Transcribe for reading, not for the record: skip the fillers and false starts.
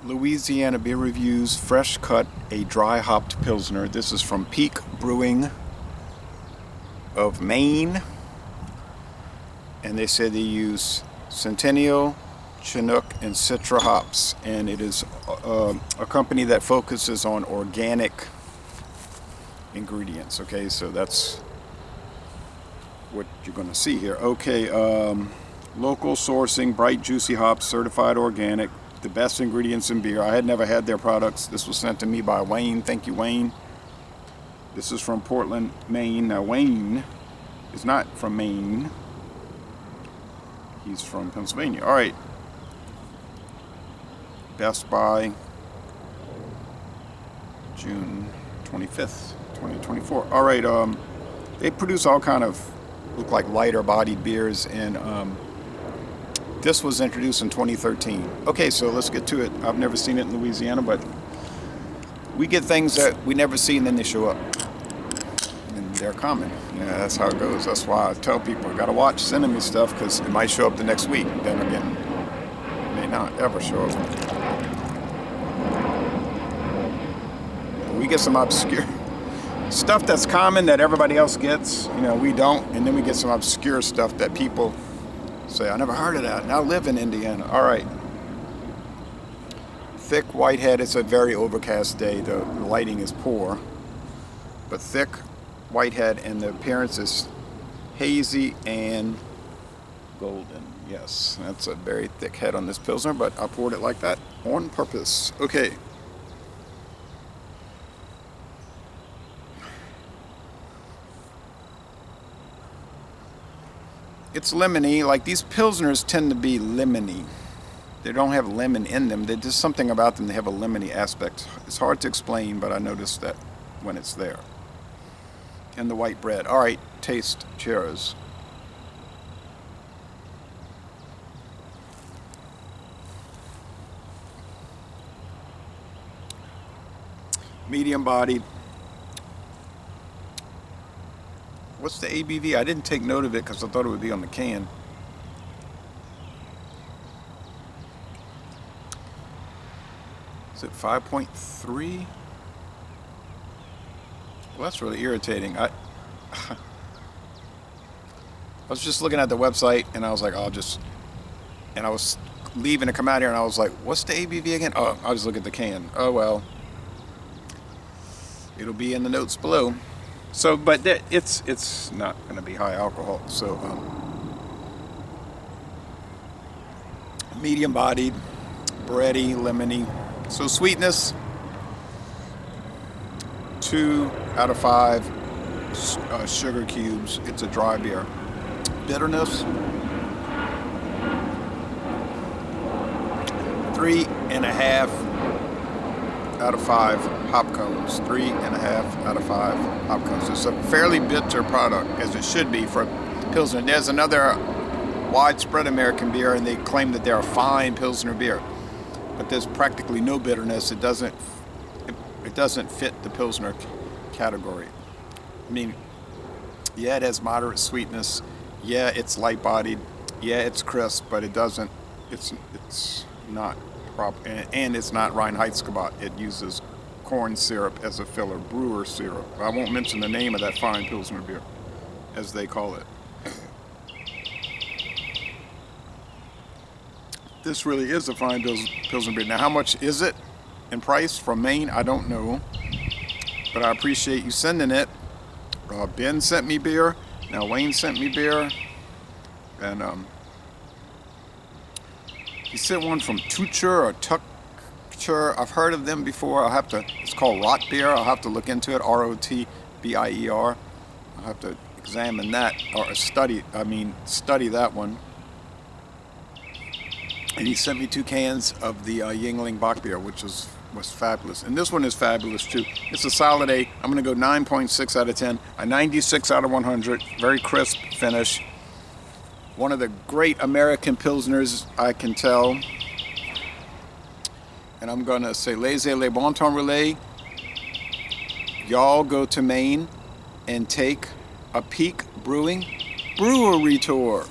Louisiana Beer Reviews Fresh Cut, a dry hopped pilsner. This is from Peak Brewing of Maine. And they said they use Centennial, Chinook, and Citra hops. And it is a company that focuses on organic ingredients. Okay, so that's what you're going to see here. Okay, local sourcing, bright, juicy hops, certified organic. The best ingredients in beer. I had never had their products. This was sent to me by Wayne. Thank you, Wayne. This is from Portland, Maine. Now, Wayne is not from Maine. He's from Pennsylvania. All right. Best by June 25th, 2024. All right. They produce all kind of look like lighter bodied beers, and this was introduced in 2013. Okay, so let's get to it. I've never seen it in Louisiana, but we get things that we never see and then they show up. And they're common. Yeah, that's how it goes. That's why I tell people, gotta watch sending me stuff because it might show up the next week. Then again, it may not ever show up. We get some obscure stuff that's common that everybody else gets. You know, we don't. And then we get some obscure stuff that people say, I never heard of that, and I live in Indiana. All right. Thick whitehead. It's a very overcast day. The lighting is poor. But thick whitehead, and the appearance is hazy and golden. Yes, that's a very thick head on this Pilsner, but I poured it like that on purpose. Okay. It's lemony. Like these Pilsners tend to be lemony. They don't have lemon in them. There's just something about them. They have a lemony aspect. It's hard to explain, but I noticed that when it's there. And the white bread. All right, taste. Cheers. Medium bodied. What's the ABV? I didn't take note of it because I thought it would be on the can. Is it 5.3? Well, that's really irritating. I was just looking at the website and I was like, and I was leaving to come out here and I was like, what's the ABV again? Oh, I'll just look at the can. Oh, well. It'll be in the notes below. So, but it's not going to be high alcohol. So, medium bodied, bready, lemony. So sweetness, 2 out of 5 sugar cubes. It's a dry beer. Bitterness, 3.5 out of 5 hop cones. 3.5 out of 5 hop cones. It's a fairly bitter product, as it should be for Pilsner. There's another widespread American beer, and they claim that they're a fine Pilsner beer, but there's practically no bitterness. It doesn't fit the Pilsner category. I mean, yeah, it has moderate sweetness. Yeah, it's light-bodied. Yeah, it's crisp, but it doesn't. It's not. And it's not Reinheitsgebot. It uses corn syrup as a filler, brewer syrup. I won't mention the name of that fine Pilsner beer, as they call it. This really is a fine Pilsner beer. Now, how much is it in price from Maine? I don't know, but I appreciate you sending it. Ben sent me beer. Now Wayne sent me beer, and he sent one from Tucher or Tucher. I've heard of them before. It's called Rot Beer. I'll have to look into it. Rotbier. I'll have to examine that, or study that one. And he sent me 2 cans of the Yuengling Bock beer, which was fabulous. And this one is fabulous too. It's a solid 8. I'm going to go 9.6 out of 10. A 96 out of 100. Very crisp finish. One of the great American Pilsners, I can tell. And I'm going to say, laissez-les bon temps relais. Y'all go to Maine and take a Peak Brewing brewery tour.